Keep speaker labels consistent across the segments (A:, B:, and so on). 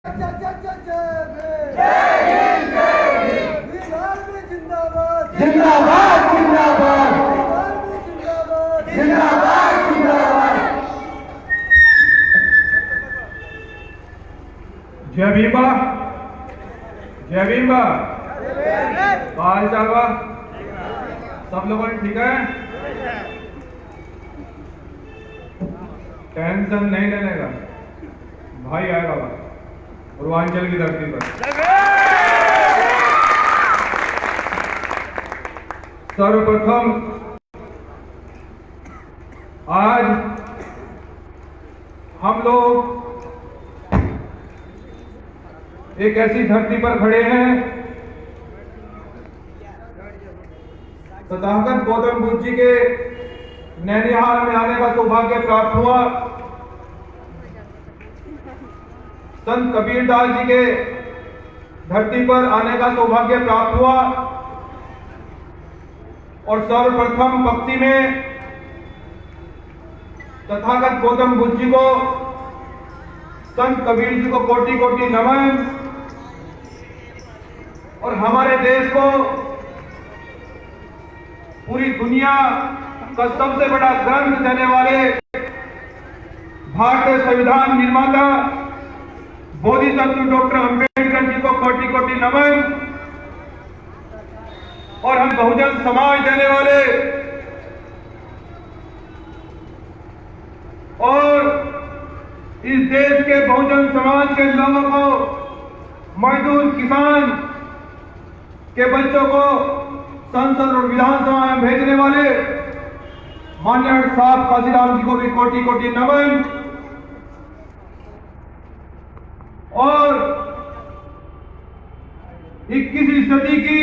A: जिंदाबाद जिंदाबाद जिंदाबाद जिंदाबाद।
B: जय भीमा, जय भीमा। हाल चाल बा सब लोगों ने ठीक है? टेंशन नहीं लेने का, भाई आएगा बा पूर्वांचल की धरती पर। सर्वप्रथम आज हम लोग एक ऐसी धरती पर खड़े हैं, तथागत गौतम बुद्ध जी के नैनिहाल में आने का सौभाग्य प्राप्त हुआ। संत कबीरदास जी के धरती पर आने का सौभाग्य प्राप्त हुआ और सर्वप्रथम पंक्ति में तथागत गौतम बुद्ध जी को, संत कबीर जी को कोटि कोटि नमन। और हमारे देश को पूरी दुनिया का सबसे बड़ा ग्रंथ देने वाले भारतीय संविधान निर्माता बोधिसत्व डॉक्टर अंबेडकर जी को कोटि कोटि नमन। और हम बहुजन समाज देने वाले और इस देश के बहुजन समाज के लोगों को, मजदूर किसान के बच्चों को संसद और विधानसभा में भेजने वाले माननीय साहब काशीराम जी को भी कोटि कोटि नमन। और 21वीं सदी की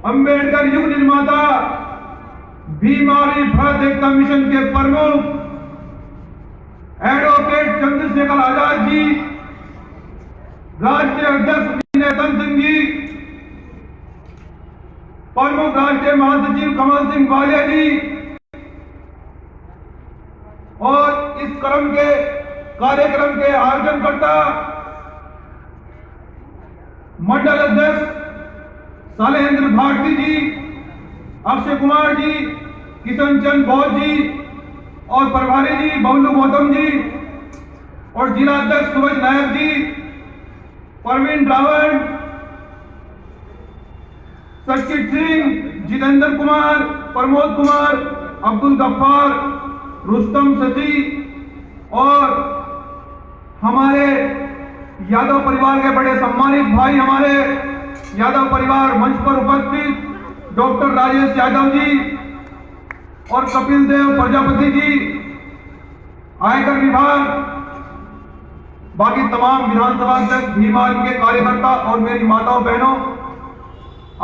B: अंबेडकर युग निर्माता भीम आर्य भारत एकता मिशन के प्रमुख एडवोकेट चंद्रशेखर आजाद जी, राष्ट्रीय अध्यक्ष विनय सिंह जी, प्रमुख राष्ट्रीय महासचिव कमल सिंह बालिया जी और इस कार्यक्रम के आयोजनकर्ता मंडल अध्यक्ष शैलेंद्र भारती जी, अक्षय कुमार जी, किशन चंद बौद्ध जी और प्रभारी जी बबलू गौतम जी और जिला अध्यक्ष सूरज नायक जी, परवीन रावण, सचित सिंह, जितेंद्र कुमार, प्रमोद कुमार, अब्दुल गफ्फार, रुस्तम सची और हमारे यादव परिवार के बड़े सम्मानित भाई, हमारे यादव परिवार मंच पर उपस्थित डॉक्टर राजेश यादव जी और कपिल देव प्रजापति जी, आयकर विभाग, बाकी तमाम विधानसभा अध्यक्ष, भीम आर्मी के कार्यकर्ता और मेरी माताओं बहनों,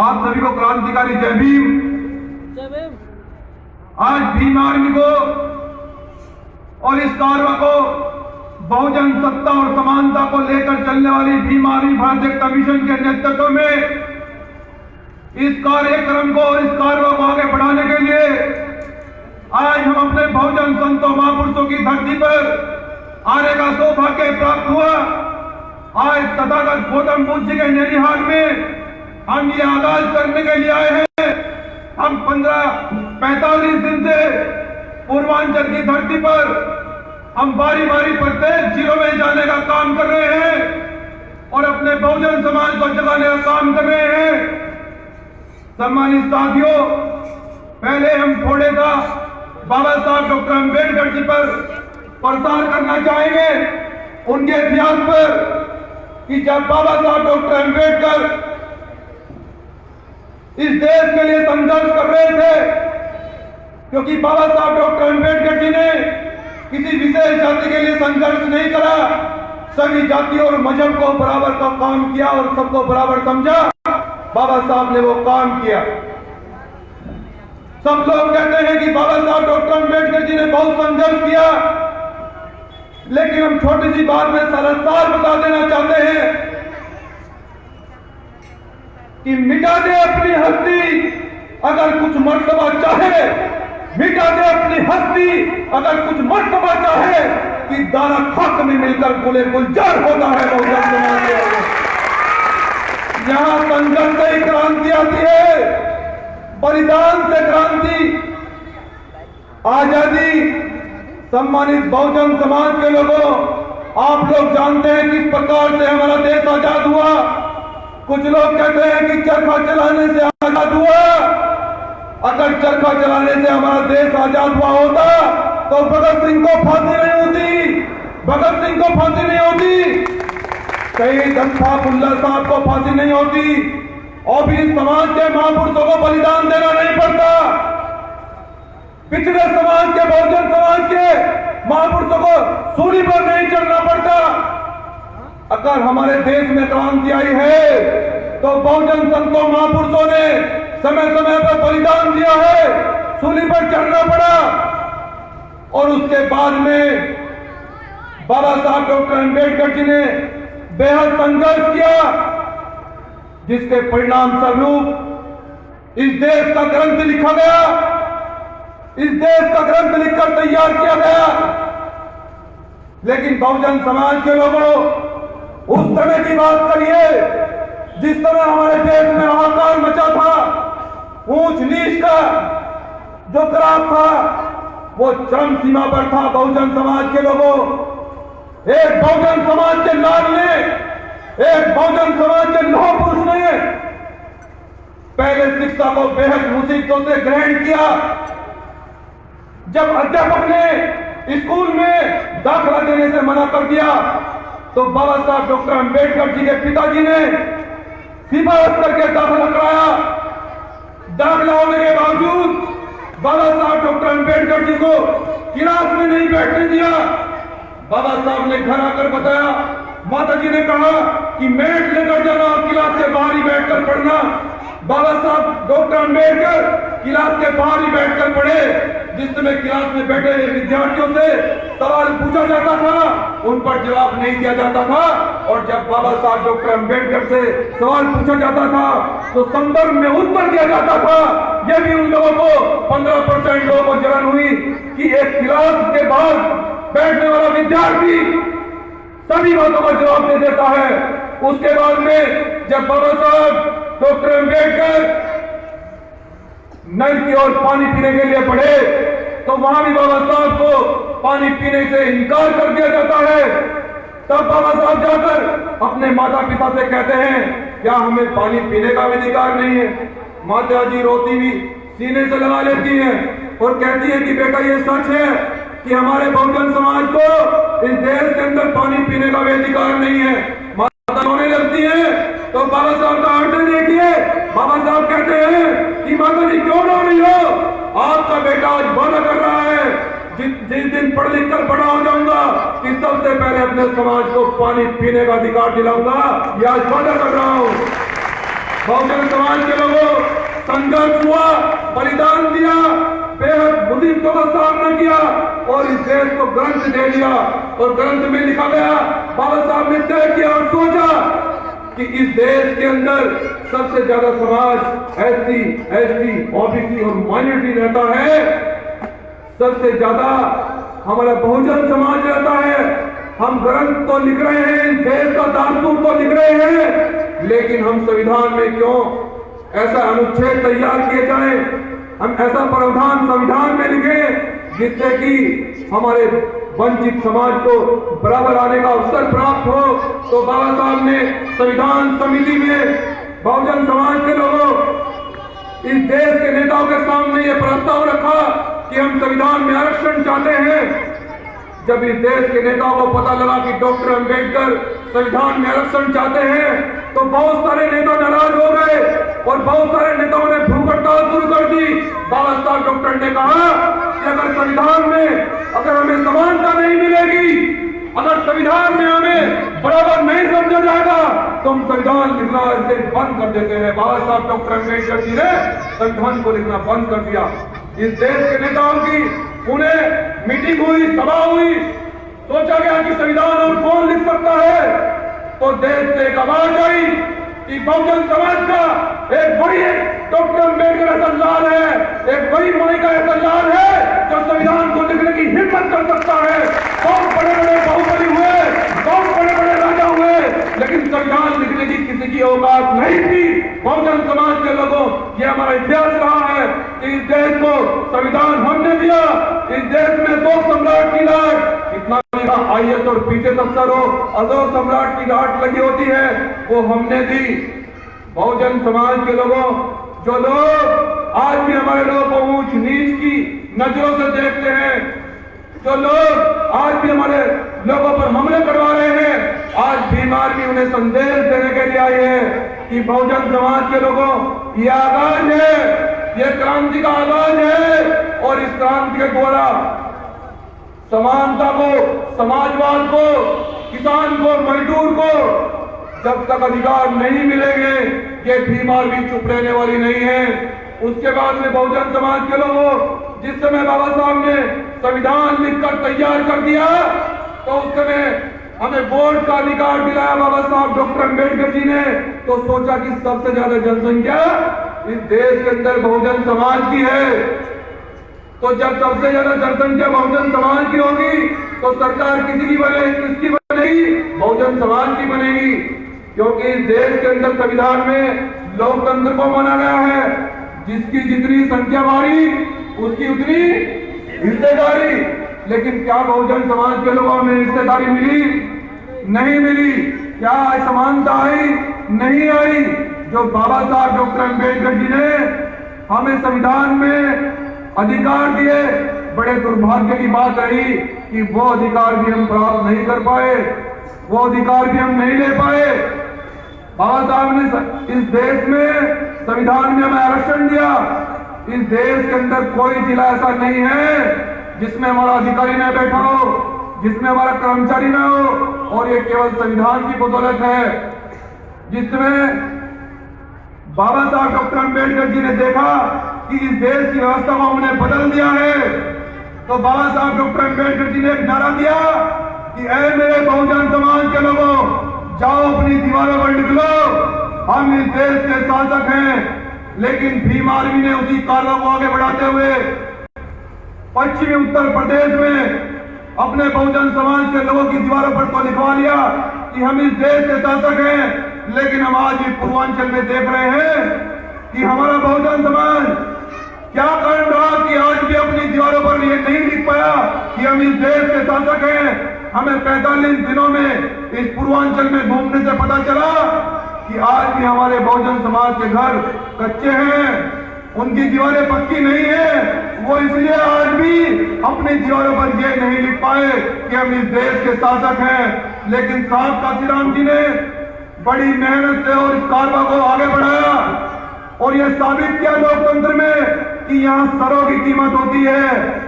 B: आप सभी को क्रांतिकारी जय भीम। आज भीम आर्मी को और इस कारवा को बहुजन सत्ता और समानता को लेकर चलने वाली भीम आर्मी भारत एकता मिशन के नेतृत्व में इस कार्यक्रम को और इस कारवा को आगे बढ़ाने के लिए आज हम अपने बहुजन संतों महापुरुषों की धरती पर आने का सौभाग्य प्राप्त हुआ। आज तथागत गौतम बुद्ध जी के नैनिहाल में हम ये आगाज करने के लिए आए हैं। हम 45 दिन से पूर्वांचल की धरती पर हम बारी बारी प्रत्येक जिलों में जाने का काम कर रहे हैं और अपने बहुजन समाज को जगाने का काम कर रहे हैं। सम्मानित साथियों, पहले हम थोड़े सा बाबा साहब डॉक्टर अंबेडकर जी पर प्रसार करना चाहेंगे, उनके इतिहास पर, कि जब बाबा साहब डॉक्टर अंबेडकर इस देश के लिए संघर्ष कर रहे थे, क्योंकि बाबा साहब डॉक्टर अंबेडकर जी ने किसी विशेष जाति के लिए संघर्ष नहीं करा, सभी जातियों और मजहब को बराबर का काम किया और सबको बराबर समझा। बाबा साहब ने वो काम किया। सब लोग कहते हैं कि बाबा साहब डॉक्टर अंबेडकर जी ने बहुत संघर्ष किया, लेकिन हम छोटी सी बात में सरलसार बता देना चाहते हैं कि मिटा दे अपनी हस्ती अगर कुछ मर्तबा चाहे, मिटा दे अपनी हस्ती अगर कुछ मर्तबा चाहे, कि दाना खाक में मिलकर गुले गुलजार होता है बहुजन समाज के लोगों। यहां संघर्ष से ही क्रांति आती है, बलिदान से क्रांति। आजादी सम्मानित बहुजन समाज के लोगों, आप लोग जानते हैं किस प्रकार से हमारा देश आजाद हुआ। कुछ लोग कहते हैं कि चरखा चलाने से आजाद हुआ। अगर चरखा चलाने से हमारा देश आजाद हुआ होता तो भगत सिंह को फांसी नहीं होती, भगत सिंह को फांसी नहीं होती, शहीद अशफाकुल्लाह साहब को फांसी नहीं होती, और भी समाज के महापुरुषों को बलिदान देना नहीं पड़ता, पिछड़े समाज के बहुजन समाज के महापुरुषों को सूली पर नहीं चढ़ना पड़ता। अगर हमारे देश में क्रांति आई है तो बहुजन संतों महापुरुषों ने समय समय पर बलिदान दिया है, सूली पर चढ़ना पड़ा। और उसके बाद में बाबा साहब डॉक्टर अम्बेडकर जी ने बेहद संघर्ष किया, जिसके परिणाम स्वरूप इस देश का ग्रंथ लिखा गया, इस देश का ग्रंथ लिखकर तैयार किया गया। लेकिन बहुजन समाज के लोगों, उस समय की बात करिए जिस समय हमारे देश में हाहाकार मचा था, ऊंच नीच का जो ग्राफ था वो चरम सीमा पर था। बहुजन समाज के लोगों, एक बहुजन समाज के लाल ने, एक बहुजन समाज के लौह पुरुष ने पहले शिक्षा को बेहद मुसीबतों से ग्रहण किया। जब अध्यापक ने स्कूल में दाखिला देने से मना कर दिया तो बाबा साहब डॉक्टर अम्बेडकर जी के पिताजी ने सिफारिश करके दाखिला कराया। दाखिला होने के बावजूद बाबा साहब डॉक्टर अम्बेडकर जी को क्लास में नहीं बैठने दिया। बाबा साहब ने घर आकर बताया, माता जी ने कहा कि मैट लेकर जाना और क्लास के बाहर ही बैठकर पढ़ना। बाबा साहब डॉक्टर अम्बेडकर क्लास के बाहर ही बैठकर पढ़े। जिस समय क्लास में बैठे विद्यार्थियों से सवाल पूछा जाता था, उन पर जवाब नहीं दिया जाता था, और जब बाबा साहब डॉक्टर अम्बेडकर से सवाल पूछा जाता था तो संदर्भ में उत्तर दिया जाता था। यह भी उन लोगों को 15% लोगों को जलन हुई कि एक क्लास के बाहर बैठने वाला विद्यार्थी सभी बातों का जवाब दे देता है। उसके बाद में जब बाबा साहब डॉक्टर अम्बेडकर नल की ओर पानी पीने के लिए बढ़े तो वहां भी बाबा साहब को पानी पीने से इनकार कर दिया जाता है। तब बाबा साहब जाकर अपने माता पिता से कहते हैं, क्या हमें पानी पीने का भी अधिकार नहीं है? माता जी रोती भी सीने से लगा लेती हैं और कहती है कि बेटा ये सच है कि हमारे बहुजन समाज को इस देश के अंदर पानी पीने का भी अधिकार नहीं है। माता रोने लगती है तो बाबा साहब का आंटे देखिए, बाबा साहब कहते हैं कि माता जी क्यों रो रही हो? आपका बेटा आज वादा कर रहा है जिस दिन पढ़ लिख कर बड़ा हो जाऊंगा कि सबसे पहले अपने समाज को पानी पीने का अधिकार दिलाऊंगा। यह आज वादा कर रहा हूं। बहुजन समाज के लोगों, संघर्ष हुआ, बलिदान दिया, बेहद मुसीबतों का सामना किया और इस देश को ग्रंथ दे दिया। और ग्रंथ में लिखा गया, बाबा साहब ने तय किया और सोचा कि इस देश के अंदर सबसे ज्यादा समाज एससी, एसटी, ओबीसी और माइनॉरिटी रहता है। सबसे ज्यादा हमारा बहुजन समाज रहता है। हम ग्रंथ तो लिख रहे हैं, इस देश का दास्तूर तो लिख रहे हैं, लेकिन हम संविधान में क्यों ऐसा अनुच्छेद तैयार किए जाए, हम ऐसा प्रावधान संविधान में लिखें जिससे कि हमारे वंचित समाज को बराबर आने का अवसर प्राप्त हो। तो बाबा साहब ने संविधान समिति में बहुजन समाज के लोगों, इस देश के नेताओं के सामने यह प्रस्ताव रखा कि हम संविधान में आरक्षण चाहते हैं। जब इस देश के नेताओं को पता लगा कि डॉक्टर अम्बेडकर संविधान में आरक्षण चाहते हैं तो बहुत सारे नेता नाराज हो गए और बहुत सारे नेताओं ने भूख हड़ताल शुरू कर दी। बाबा साहब डॉक्टर ने कहा कि अगर संविधान में अगर हमें समानता नहीं मिलेगी, अगर संविधान में हमें बराबर नहीं समझा जाएगा तो हम संविधान लिखना इसे बंद कर देते हैं। बाबा साहब डॉक्टर अम्बेडकर जी ने संविधान को लिखना बंद कर दिया। इस देश के नेताओं की उन्हें मीटिंग हुई, सभा हुई, सोचा गया कि संविधान और कौन लिख सकता है। तो देश से एक आवाज आई कि बहुजन समाज का एक बड़ी डॉक्टर अम्बेडकर ऐसा लाल है, एक बड़ी माई का ऐसा लाल है जो संविधान को लिखने की हिम्मत कर सकता है। बहुत बड़े बड़े बाहुबली हुए, बहुत बड़े बड़े राजा हुए, लेकिन संविधान लिखने की किसी की औकात नहीं थी। बहुजन समाज के लोगों, ये हमारा इतिहास रहा है कि इस देश को संविधान हमने दिया। इस देश में दो सम्राट की लाट, कितना भी IAS और पीछे अफसर हो, अशोक सम्राट की लाट लगी होती है, वो हमने दी। बहुजन समाज के लोगों, जो लोग आज भी हमारे लोगों को ऊंच नीच की नजरों से देखते हैं, जो लोग आज भी हमारे लोगों पर हमले करवा रहे हैं, आज बीमार भी उन्हें संदेश देने के लिए आए हैं कि बहुजन समाज के लोगों, ये आगाज है, ये क्रांति का आगाज है। और इस क्रांति के द्वारा समानता को, समाजवाद को, किसान को, मजदूर को जब तक अधिकार नहीं मिलेंगे, ये बीमार भी चुप रहने वाली नहीं है। उसके बाद में बहुजन समाज के लोगों, जिस समय बाबा साहब ने संविधान लिखकर तैयार कर दिया, तो उस समय हमें वोट का अधिकार दिलाया बाबा साहब डॉक्टर अम्बेडकर जी ने, तो सोचा कि सबसे ज्यादा जनसंख्या इस देश के अंदर बहुजन समाज की है, तो जब सबसे ज्यादा जनसंख्या बहुजन समाज की होगी, तो सरकार किसकी बनेगी? बहुजन समाज की बनेगी। क्योंकि इस देश के अंदर संविधान में लोकतंत्र को माना गया है, जिसकी जितनी संख्या बढ़ी उसकी उतनी हिस्सेदारी। लेकिन क्या बहुजन समाज के लोगों में हिस्सेदारी मिली? नहीं मिली। क्या असमानता आई? नहीं आई। जो बाबा साहब डॉक्टर अम्बेडकर जी ने हमें संविधान में अधिकार दिए, बड़े दुर्भाग्य की बात रही कि वो अधिकार भी हम प्राप्त नहीं कर पाए, वो अधिकार भी हम नहीं ले पाए। बाबा साहब ने इस देश में संविधान में हमें आरक्षण दिया। इस देश के अंदर कोई जिला ऐसा नहीं है जिसमें हमारा अधिकारी न बैठा हो, जिसमें हमारा कर्मचारी न हो, और ये केवल संविधान की बदौलत है, जिसमें बाबा साहब डॉक्टर अम्बेडकर जी ने देखा कि इस देश की व्यवस्था को हमने बदल दिया है, तो बाबा साहब डॉक्टर अम्बेडकर जी ने एक नारा दिया कि ऐ मेरे बहुजन समाज के लोगों, जाओ अपनी दीवारों पर निकलो, हम इस देश के शासक हैं। लेकिन भीम आर्मी ने उसी कार्यों को आगे बढ़ाते हुए पश्चिमी उत्तर प्रदेश में अपने बहुजन समाज के लोगों की दीवारों पर तो लिखवा लिया कि हम इस देश के शासक हैं। लेकिन हम आज भी पूर्वांचल में देख रहे हैं कि हमारा बहुजन समाज क्या कारण रहा कि आज भी अपनी दीवारों पर ये नहीं लिख पाया कि हम इस देश के शासक हैं। हमें 45 दिनों में इस पूर्वांचल में घूमने से पता चला कि आज भी हमारे बहुजन समाज के घर कच्चे हैं, उनकी दीवारें पक्की नहीं है। वो इसलिए आज भी अपनी दीवारों पर ये नहीं लिख पाए कि हम इस देश के शासक हैं। लेकिन साहब काशीराम जी ने बड़ी मेहनत से और इस कारवा को आगे बढ़ाया और यह साबित किया लोकतंत्र में कि यहाँ सरों की कीमत होती है।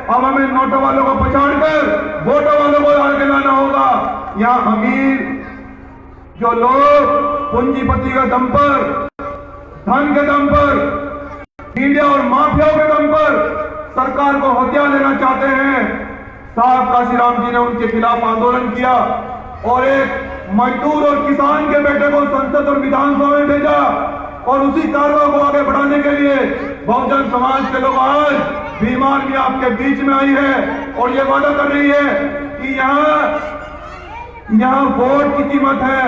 B: अब हमें नोटों वालों को पछाड़कर वोटों वालों को आगे लाना होगा। यहाँ अमीर जो लोग पूंजीपति के दम पर, धन के दम पर, मीडिया और माफियाओं के दम पर सरकार को हथियार लेना चाहते हैं, साहब काशीराम जी ने उनके खिलाफ आंदोलन किया और एक मजदूर और किसान के बेटे को संसद और विधानसभा में भेजा और उसी कार्रवाई को आगे बढ़ाने के लिए बहुजन समाज के लोग आज भीम आर्मी आपके बीच में आई है और ये वादा कर रही है कि यहाँ वोट की कीमत है,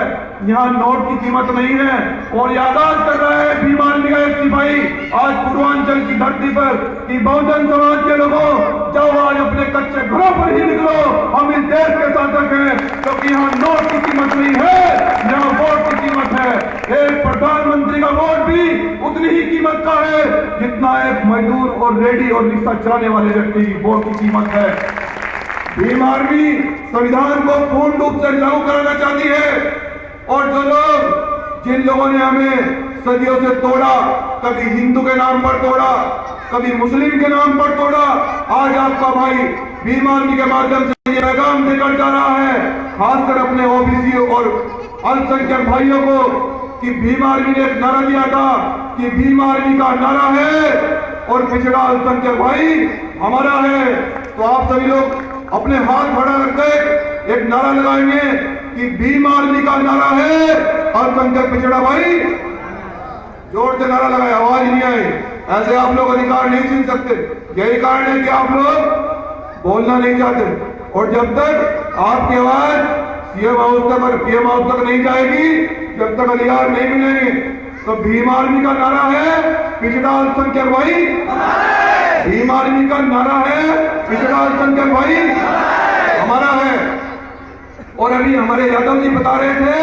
B: यहाँ नोट की कीमत नहीं है। और यादाद कर रहा है भीम आर्मी का एक सिपाही आज पूर्वांचल की धरती पर कि बहुजन समाज के लोगों, जाओ आज अपने कच्चे घरों पर ही निकलो, हम इस देश के शासक हैं। क्योंकि यहाँ नोट की कीमत नहीं है, यहाँ वोट की कीमत है। एक प्रधानमंत्री का वोट भी उतनी ही कीमत का है जितना एक मजदूर और रेडी और रिक्शा चलाने वाले व्यक्ति की वोट की कीमत है। भीम आर्मी संविधान को पूर्ण रूप से लागू कराना चाहती है और जो लोग, जिन लोगों ने हमें सदियों से तोड़ा, कभी हिंदू के नाम पर तोड़ा, कभी मुस्लिम के नाम पर तोड़ा, आज आपका भाई भीम आर्मी के माध्यम से ये पैगाम देकर जा रहा है, खासकर अपने ओबीसी और अल्पसंख्यक भाइयों को, कि भीम आर्मी ने एक नारा दिया था कि भीम आर्मी का नारा है और पिछड़ा अल्पसंख्यक भाई हमारा है। तो आप सभी लोग अपने हाथ बढ़ा रखकर एक नारा लगाएंगे कि भीम आर्मी का नारा है अल्पसंख्यक पिछड़ा भाई। जोर से नारा लगाए, आवाज नहीं आई। ऐसे आप लोग अधिकार नहीं छीन सकते। यही कारण है कि आप लोग बोलना नहीं चाहते। और जब तक आपकी आवाज सीएम हाउस तक और पीएम हाउस तक नहीं जाएगी, जब तक अधिकार नहीं मिलेंगे, तो भीम आर्मी का नारा है पिछड़ा अल्पसंख्यक भाई, भीम आर्मी का नारा है पिछड़ा अल्पसंख्यक भाई हमारा है। और अभी हमारे यादव जी बता रहे थे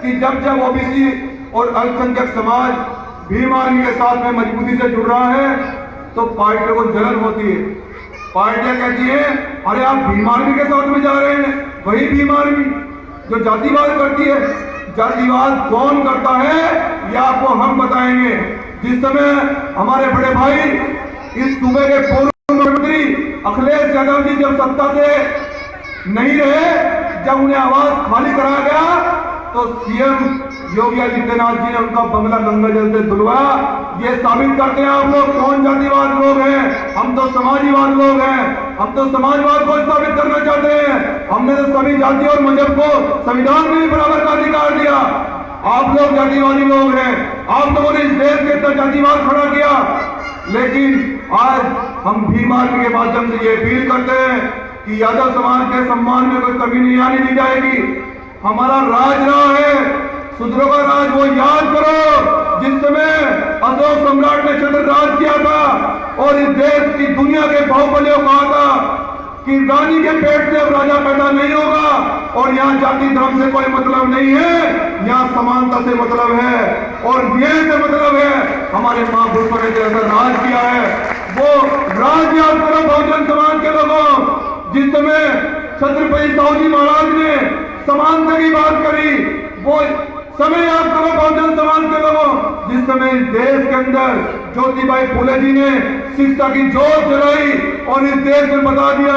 B: कि जब जब ओबीसी और अल्पसंख्यक समाज भीम आर्मी के साथ में मजबूती से जुड़ रहा है तो पार्टियों को जलन होती है। पार्टियां कहती है अरे आप भीम आर्मी के साथ में जा रहे हैं, वही भीम आर्मी जो जातिवाद करती है। जातिवाद कौन करता है ये आपको हम बताएंगे। जिस समय हमारे बड़े भाई इस सूबे के पूर्व मुख्यमंत्री अखिलेश यादव जी जब सत्ता से नहीं रहे, जब उन्हें आवाज खाली कराया गया तो सीएम योगी आदित्यनाथ जी ने उनका बंगला गंगा जल से धुलवाया। ये साबित करते हैं आप लोग कौन जातिवाद लोग हैं। हम तो समाजवाद लोग हैं, हम तो समाजवाद को स्थापित करना चाहते हैं। हमने तो सभी जाति और मजहब को संविधान में भी बराबर का अधिकार दिया। आप लोग जातिवादी लोग हैं, आप लोगों ने इस देश के अंदर जातिवाद खड़ा किया। लेकिन आज हम भीम आर्मी के माध्यम से ये अपील करते हैं कि यादव समाज के सम्मान में कोई कमी नहीं आने दी जाएगी। हमारा राज रहा है, शूद्रों का राज वो याद करो जिस समय अशोक सम्राट ने छत्र राज किया था और इस देश की दुनिया के बाहुबलियों कहा था कि रानी के पेट से अब राजा पैदा नहीं होगा। और यहाँ जाति धर्म से कोई मतलब नहीं है, यहाँ समानता से मतलब है और न्याय से मतलब है। हमारे महापुरुषों ने जैसा राज किया है वो राज याद करो बहुजन समाज के लोगों। जिस समय छत्रपति साहू महाराज ने समानता की बात करी वो समय याद करो बहुजन समाज के लोगों। जिस समय इस देश के अंदर ज्योतिबाई फुले जी ने शिक्षा की जोत जलाई और इस देश में बता दिया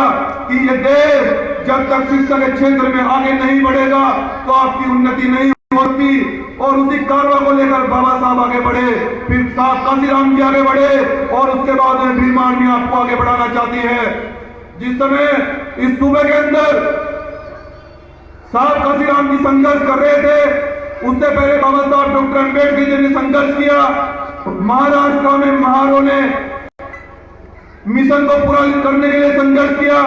B: कि ये देश जब तक शिक्षा के क्षेत्र में आगे नहीं बढ़ेगा तो आपकी उन्नति नहीं होती। और उसी कारवा को लेकर बाबा साहब आगे बढ़े, फिर साहब काशीराम जी आगे बढ़े और उसके बाद में भीम आर्मी आपको आगे बढ़ाना चाहती है। जिस समय इस सूबे के अंदर साहब काशीराम जी संघर्ष कर रहे थे, उससे पहले बाबा साहब डॉक्टर अम्बेडकर जी ने संघर्ष किया। महाराष्ट्र में महारों ने मिशन को पूरा करने के लिए संघर्ष किया।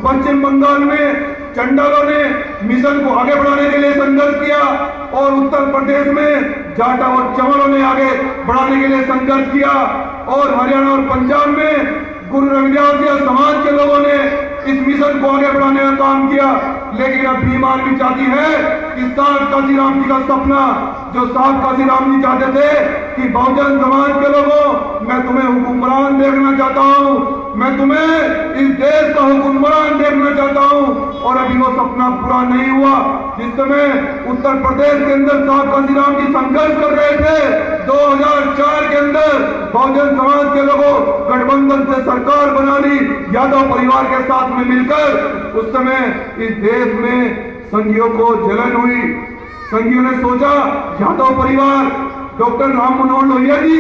B: पश्चिम बंगाल में चंडालों ने मिशन को आगे बढ़ाने के लिए संघर्ष किया और उत्तर प्रदेश में जाटा और चमारों ने आगे बढ़ाने के लिए संघर्ष किया और हरियाणा और पंजाब में गुरु रविदास समाज के लोगों ने इस मिशन को आगे बढ़ाने का काम किया। लेकिन अब भीम आर्मी चाहती है कि साहब काशीराम जी का सपना जो साहब काशीराम जी चाहते थे कि बहुजन समाज के लोगों मैं तुम्हें हुक्मरान देखना चाहता हूं, मैं तुम्हें इस देश का हुक्मरान देखना चाहता हूं। और अभी वो सपना पूरा नहीं हुआ। जिस समय उत्तर प्रदेश के अंदर साहब काशीराम जी संघर्ष कर रहे थे 2004 के अंदर बहुजन समाज के लोगों गठबंधन से सरकार बना ली यादव परिवार के साथ में मिलकर। उस समय इस देश में संघियों को जलन हुई। संघियों ने सोचा यादव परिवार डॉक्टर राम मनोहर लोहिया जी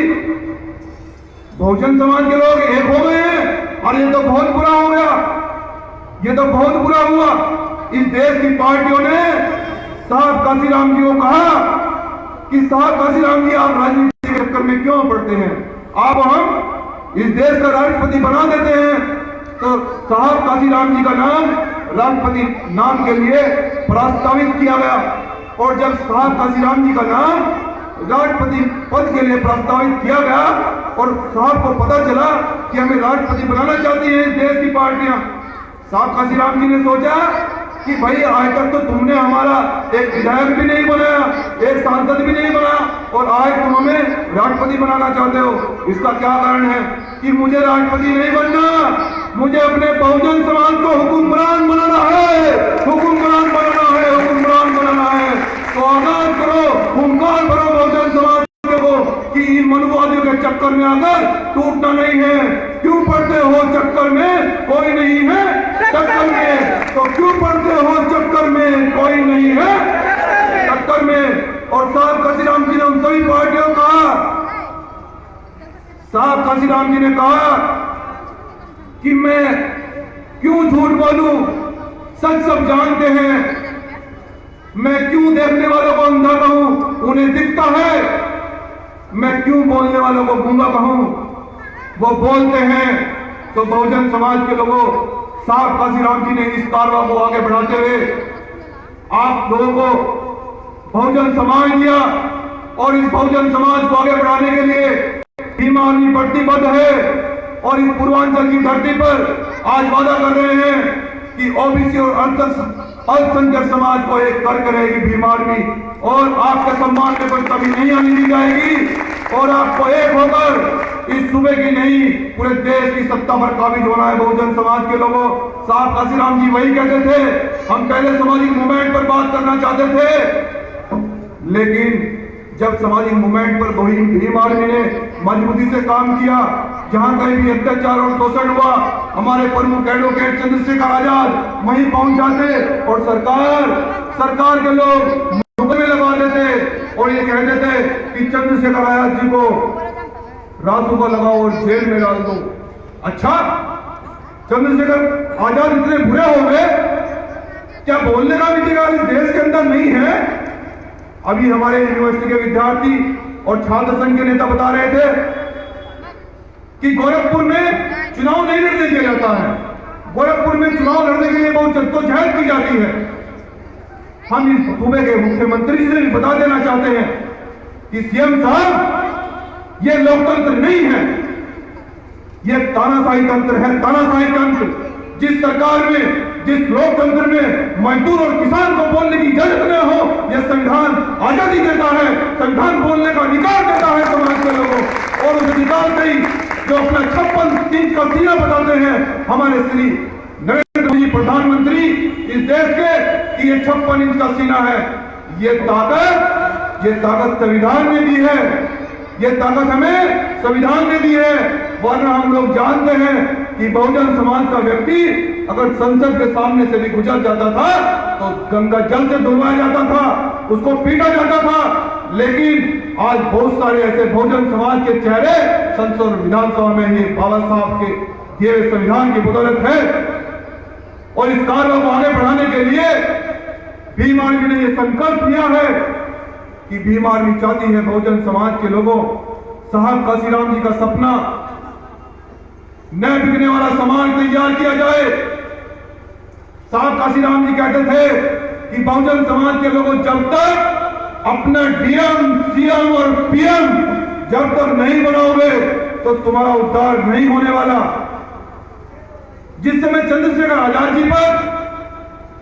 B: बहुजन समाज के लोग एक हो गए हैं और ये तो बहुत बुरा हो गया, ये तो बहुत बुरा हुआ। इस देश की पार्टियों ने साहब काशीराम जी को कहा कि साहब काशीराम जी आप राजनीति के चक्कर में क्यों पड़ते हैं, आप हम इस देश का राष्ट्रपति बना देते हैं। तो साहब काशीराम जी का नाम राष्ट्रपति नाम के लिए प्रस्तावित किया गया और जब साहब काशीराम जी का नाम राष्ट्रपति पद के लिए प्रस्तावित किया गया और साहब को पता चला कि हमें राष्ट्रपति बनाना चाहती है इस देश की पार्टियां, साहब काशीराम जी ने सोचा कि भाई आज तक तो तुमने हमारा एक विधायक भी नहीं बनाया, एक सांसद भी नहीं बना और आज तुम हमें राष्ट्रपति बनाना चाहते हो। इसका क्या कारण है कि मुझे राष्ट्रपति नहीं बनना, मुझे अपने बहुजन समाज को हुक्मरान बनाना है, हुक्मरान बनाना है, हुक्मरान बनाना है। तो आगाज करो, हुंकार भरो बहुजन समाज को कि इन मनुवादियों के चक्कर में आकर टूटना नहीं है। क्यों पड़ते हो चक्कर में, कोई नहीं है चक्कर में, तो क्यों पड़ते हो चक्कर में, कोई नहीं है चक्कर में। और साहब काशीराम जी ने उन सभी पार्टियों को कहा, साहब काशीराम जी ने कहा कि मैं क्यों झूठ बोलूं, सच सब जानते हैं, मैं क्यों देखने वालों को अंधा कहूं, उन्हें दिखता है, मैं क्यों बोलने वालों को गूंगा कहूं, वो बोलते हैं। तो बहुजन समाज के लोगों साहब काशीराम जी ने इस कारवा को आगे बढ़ाते हुए आप लोगों को बहुजन समाज दिया और इस बहुजन समाज को आगे बढ़ाने के लिए भीम आर्मी प्रतिबद्ध है और इस पूर्वांचल की धरती पर आज वादा कर रहे हैं कि ओबीसी और अल्पसंख्यक समाज को एक करके रहेगी भीम आर्मी और आपके सम्मान में कोई कमी नहीं आने दी जाएगी और आपको एक होकर इस सूबे की नहीं पूरे देश की सत्ता पर काबिज होना है बहुजन समाज के लोगों। साहब काशीराम जी वही कहते थे, हम पहले सामाजिक मूवमेंट पर बात करना चाहते थे, लेकिन जब सामाजिक मूवमेंट पर भीम आर्मी ने मजबूती से काम किया, जहां कहीं भी अत्याचार और शोषण हुआ, हमारे प्रमुख एडवोकेट चंद्रशेखर आजाद वहीं पहुंच जाते और सरकार के लोग मुकदमे लगा देते और ये कहते थे कि चंद्रशेखर आजाद जी को रासू को लगाओ और जेल में डाल दो। अच्छा, चंद्रशेखर आजाद इतने बुरे हो गए, क्या बोलने का भी जगह इस देश के अंदर नहीं है? अभी हमारे यूनिवर्सिटी के विद्यार्थी और छात्र संघ के नेता बता रहे थे कि गोरखपुर में चुनाव नहीं लड़ने दिया जाता है, गोरखपुर में चुनाव लड़ने के लिए बहुत जद्दोजहद की जाती है। हम इस सूबे के मुख्यमंत्री से भी बता देना चाहते हैं कि सीएम साहब, ये लोकतंत्र नहीं है, ये तानाशाही तंत्र है, तानाशाही तंत्र। जिस सरकार में, जिस लोकतंत्र में मजदूर और किसान को बोलने की इजाजत न हो, यह संविधान आजादी देता है, संविधान बोलने का अधिकार देता है समाज के लोगों, और उस अधिकार से ही जो अपना 56 इंच का सीना बताते हैं हमारे श्री नरेंद्र मोदी प्रधानमंत्री इस देश के कि ये 56 इंच का सीना है। ये ताकत संविधान ने दी है, ये ताकत हमें संविधान ने दी है। वरना हम लोग जानते हैं कि बहुजन समाज का व्यक्ति अगर संसद के सामने से भी गुजर जाता था तो गंगा जल से धुलवाया जाता था, उसको पीटा जाता था। लेकिन आज बहुत सारे ऐसे बहुजन समाज के चेहरे संसद और विधानसभा में ये बाबा साहब के दिए हुए संविधान की बदौलत है। और इस कार्य को आगे बढ़ाने के लिए भीम आर्मी ने यह संकल्प लिया है कि भीम आर्मी चाहती है बहुजन समाज के लोगों, साहब काशीराम जी का सपना, न बिकने वाला सामान तैयार किया जाए। साहब काशीराम जी कहते थे कि बहुजन समाज के लोगों, जब तक अपना डीएम, सीएम और पीएम जब तक नहीं बनाओगे तो तुम्हारा उद्धार नहीं होने वाला। जिस समय चंद्रशेखर आजाद जी पर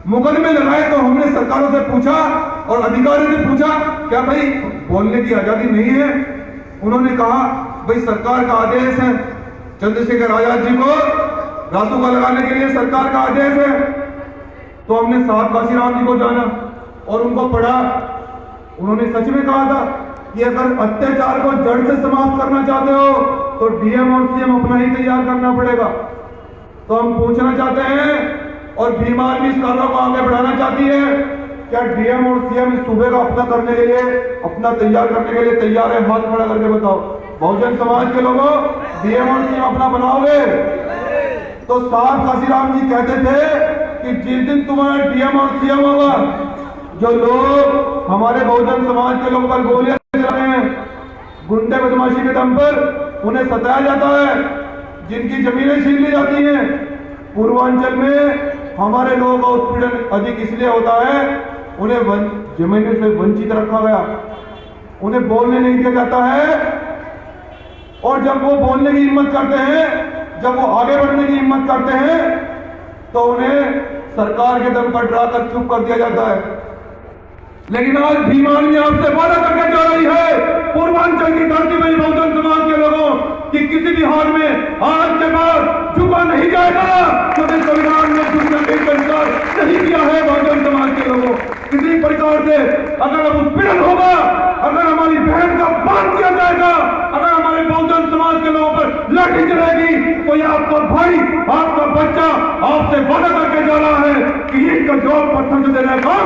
B: मुकदमे लगाए तो हमने सरकारों से पूछा और अधिकारियों से पूछा, क्या भाई बोलने की आजादी नहीं है? उन्होंने कहा, भाई सरकार का आदेश है, चंद्रशेखर आजाद जी को रासुका लगाने के लिए सरकार का आदेश है। तो हमने साहब काशीराम जी को जाना और उनको पढ़ा। उन्होंने सच में कहा था कि अगर अत्याचार को जड़ से समाप्त करना चाहते हो तो डीएम और सीएम अपना ही तैयार करना पड़ेगा। तो हम पूछना चाहते हैं और भीम आर्मी इस कार्य को आगे बढ़ाना चाहती है, क्या डीएम और सीएम इस सूबे का अपना करने के लिए, अपना तैयार करने के लिए तैयार है? हाथ खड़ा करके बताओ। बहुजन समाज के लोगों, डीएम और सीएम अपना बनाओगे? तो साहब काशीराम जी कहते थे कि जिस दिन तुम्हारा डीएम और सीएम होगा, जो लोग हमारे बहुजन समाज के लोगों पर गोलियां चला रहे हैं, गुंडे बदमाशी के दम पर उन्हें सताया जाता है, जिनकी जमीनें छीन ली जाती हैं। पूर्वांचल में हमारे लोगों का उत्पीड़न अधिक इसलिए होता है, उन्हें जमीनों से वंचित रखा गया, उन्हें बोलने नहीं दिया जाता है। और जब वो बोलने की हिम्मत करते हैं, जब वो आगे बढ़ने की हिम्मत करते हैं, तो उन्हें सरकार के दम पर डराकर चुप कर दिया जाता है। लेकिन आज भीम आर्मी आपसे वादा करके जा रही है, पूर्वांचल की धरती में बहुजन समाज के लोगों, कि किसी भी हाल में आज के बाद झुका नहीं जाएगा, क्योंकि संविधान ने झुकने का इंकार नहीं किया है। बहुजन समाज के लोगों, किसी प्रकार से अगर अब उत्पीड़न होगा, अगर हमारी बहन का अपमान किया जाएगा, अगर हमारे बहुजन समाज के लोगों पर लाठी चलेगी, तो ये आपका भाई, आपका बच्चा आपसे वादा करके जा रहा है कि इनका जवाब पत्थर से देने का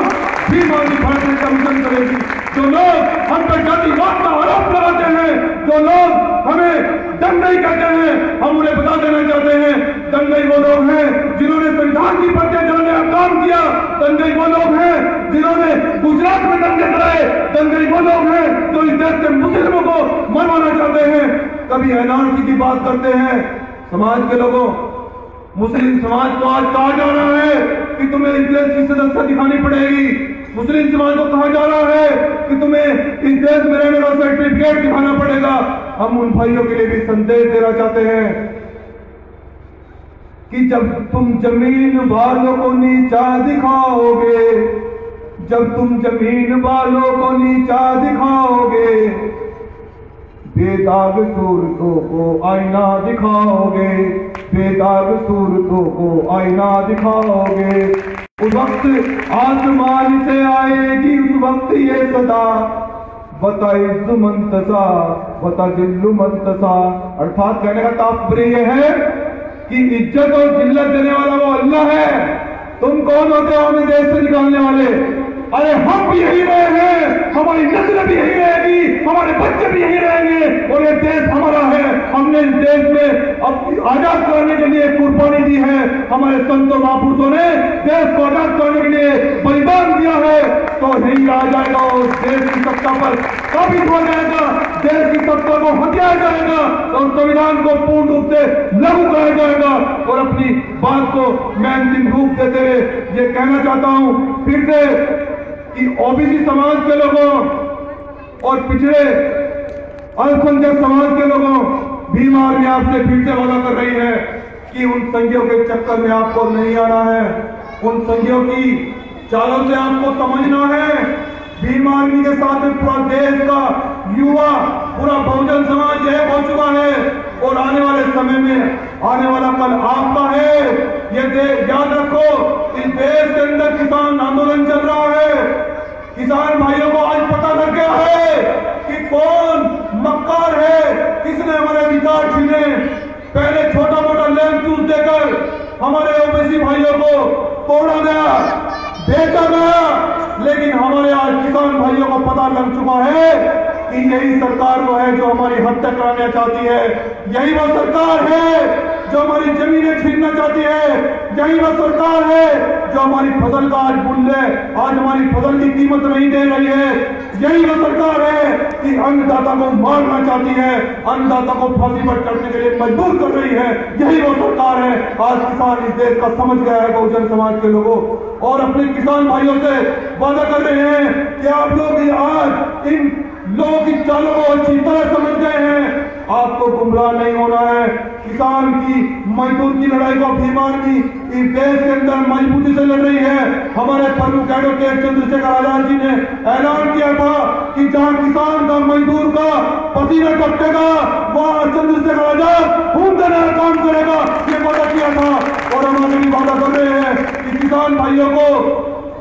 B: भीम आर्मी भारतीय कमीशन करेगी। जो लोग हम पर जातिवाद का आरोप लगाते हैं, जो लोग हमें दंगई कहते हैं, हम उन्हें बता देना चाहते हैं, दंगई वो लोग हैं जिन्होंने संविधान की प्रतियां जलाने का काम किया, दंगई वो लोग हैं जिन्होंने गुजरात में दंगे कराए, दंगई वो लोग हैं जो इस देश के मुस्लिमों को मरवाना चाहते हैं। कभी एनआरसी की बात करते हैं, समाज के लोगों मुस्लिम समाज को आज कहा जा रहा है कि तुम्हें इस देश की सदस्यता दिखानी पड़ेगी। मुस्लिम समाज को कहा जा रहा है कि तुम्हें इस देश में रहने का सर्टिफिकेट दिखाना पड़ेगा। हम उन भाइयों के लिए भी संदेश देना चाहते हैं कि जब तुम जमीन वालों को नीचा दिखाओगे, जब तुम जमीन वालों को नीचा दिखाओगे, बेदाग सूरतों को आईना दिखाओगे, बेदाग सूरतों को आईना दिखाओगे, उस वक्त आसमान से आएगी उस वक्त ये सदा, बता इज्जु मंतसा बता जिल्लु मंतसा। अर्थात कहने का तात्पर्य यह है कि इज्जत और जिल्लत देने वाला वो अल्लाह है। तुम कौन होते हो हमें देश से निकालने वाले? अरे हम भी यही रहे हैं, हमारी नस्ल भी यही रहेगी, हमारे बच्चे भी यही रहेंगे और ये देश हमारा है। हमने इस देश में अब आजाद कराने के लिए कुर्बानी दी है। हमारे संतों महापुरुषों ने देश को आजाद कराने के लिए बलिदान दिया है। तो यही आ जाएगा और देश की सत्ता पर काबिज हो जाएगा, देश की सत्ता को हथियाया जाएगा और संविधान को पूर्ण रूप से लागू कराया जाएगा। और अपनी बात को मैं अंतिम रूप देते हुए ये कहना चाहता हूं फिर से कि ओबीसी समाज के लोगों और पिछड़े अल्पसंख्यक समाज के लोगों भीम आर्मी आपसे फिर से वादा कर रही है कि उन संघियों के चक्कर में आपको नहीं आना है, उन संघियों की चालों से आपको समझना है। भीम आर्मी के साथ में पूरा देश का युवा, पूरा बहुजन समाज एक हो चुका है और आने वाले समय में आने वाला कल आपका है। ये याद रखो, इस देश के अंदर किसान आंदोलन चल रहा है। किसान भाइयों को आज पता लग गया है कि कौन मक्कार है, किसने हमारे अधिकार छीने। पहले छोटा मोटा लैंड चूस देकर हमारे ओबीसी भाइयों को तोड़ा गया, बेचा गया, लेकिन हमारे आज किसान भाइयों को पता लग चुका है कि यही सरकार वो है जो हमारी हत्या कराना चाहती है, यही वो सरकार है जो हमारी जमीनें छीनना चाहती है, यही वो सरकार है जो हमारी फसल का आज मूल्य, आज हमारी फसल की कीमत नहीं दे रही है, यही वो सरकार है कि अन्नदाता को मारना चाहती है, अन्नदाता को फांसी पर चढ़ने के लिए मजबूर कर रही है, यही वो सरकार है। आज किसान इस देश का समझ गया है, बहुजन समाज के लोगों, और अपने किसान भाइयों से वादा कर रहे हैं कि आप लोग आज इन लोगों की चालों को अच्छी तरह समझ गए हैं, आपको गुमराह नहीं होना है। किसान की मजदूर की लड़ाई को भीम आर्मी इस देश के अंदर मजबूती से लड़ रही है। हमारे प्रमुख एडवोकेट चंद्रशेखर आजाद जी ने ऐलान किया था कि जहां किसान का, मजदूर का पसीना टपकेगा वहां चंद्रशेखर आजाद खून देने का काम करेगा, ये वादा किया था। और हम आगे भी वादा कर रहे हैं कि किसान भाइयों को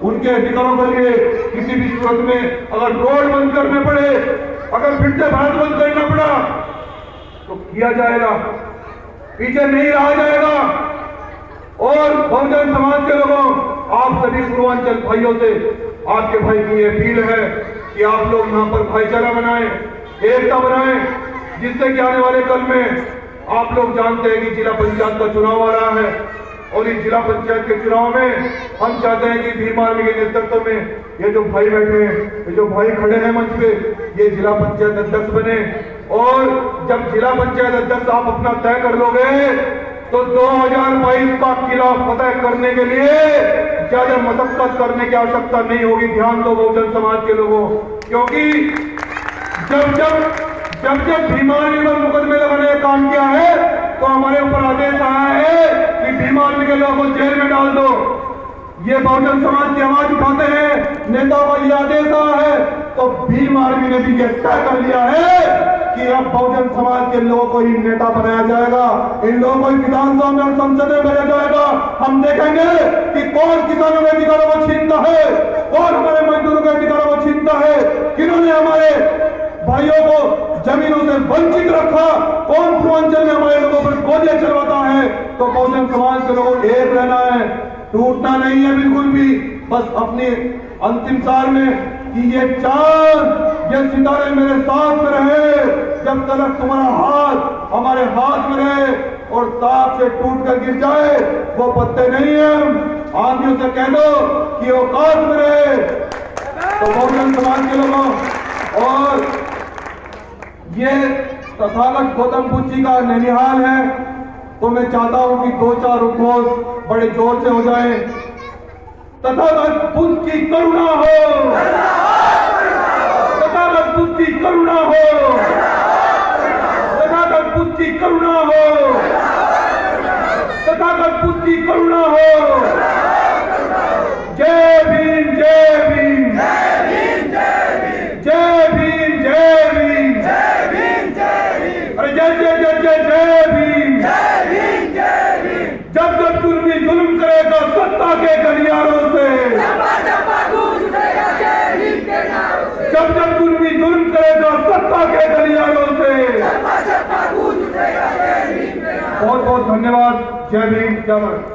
B: उनके अधिकारों के लिए किसी भी सूरत में अगर रोड बंद करने पड़े, अगर फिर से भारत बंद करना पड़ा तो किया जाएगा, पीछे नहीं रहा जाएगा। और बहुजन समाज के लोगों, आप सभी पूर्वांचल भाइयों से आपके भाई की ये अपील है कि आप लोग यहाँ पर भाईचारा बनाएं, एकता बनाएं, जिससे कि आने वाले कल में आप लोग जानते हैं कि जिला पंचायत का चुनाव आ रहा है और इस जिला पंचायत के चुनाव में हम चाहते हैं कि भीम आर्मी के नेतृत्व में ये जो भाई बैठे हैं, ये जो भाई खड़े हैं मंच पे, ये जिला पंचायत अध्यक्ष बने। और जब जिला पंचायत अध्यक्ष आप अपना तय कर लोगे तो 2022 का किला फतह करने के लिए ज्यादा मशक्कत करने की आवश्यकता नहीं होगी। ध्यान दो बहुजन समाज के लोगों, क्योंकि जब भीम आर्मी पर मुकदमे लगाने का काम किया है तो हमारे ऊपर आदेश आया है कि भीम आर्मी के लोगों को जेल में डाल दो। ये बहुजन समाज की आवाज उठाते हैं, नेताओं का ये आदेश आया है, तो भीम आर्मी ने भी ये तय कर लिया है कि अब बहुजन समाज के लोगों को ही नेता बनाया जाएगा, इन लोगों को विधानसभा में और संसद में भेजा जाएगा। हम देखेंगे कि कौन किसानों के अधिकारों को छीनता है, कौन हमारे मजदूरों के अधिकारों को छीनता है, किन्होंने हमारे भाइयों को जमीनों से वंचित रखा, कौन पूर्वांचल में हमारे लोगों पर गोलियां चलवाता है। तो बहुजन समाज के लोगों को एक रहना है, टूटना नहीं है बिल्कुल भी। बस अपने अंतिम सार में कि ये चांद, ये सितारे मेरे साथ में रहे, जब तक तुम्हारा हाथ हमारे हाथ में रहे और साथ से टूट कर गिर जाए वो पत्ते नहीं है। आदमियों से कह दो कि औकात में रहे। तो बहुजन समाज के लोगों, और ये तथागत गौतम बुद्ध जी का ननिहाल है, तो मैं चाहता हूं कि 2-4 उद्घोष बड़े जोर से हो जाए। तथागत बुद्ध की करुणा हो, तथागत बुद्ध की करुणा हो, तथागत बुद्ध की करुणा हो, तथागत बुद्ध की करुणा हो। जय भीम, जय भीम, जय भीम, जय भीम, अरे जय जय जय जय जय भीम। जब जब जुल्मी जुल्म करेगा सत्ता के गलियारों से, जब जब जुल्मी जुल्म करेगा सत्ता के गलियारों से। बहुत बहुत धन्यवाद। जय भीम, जय भारत।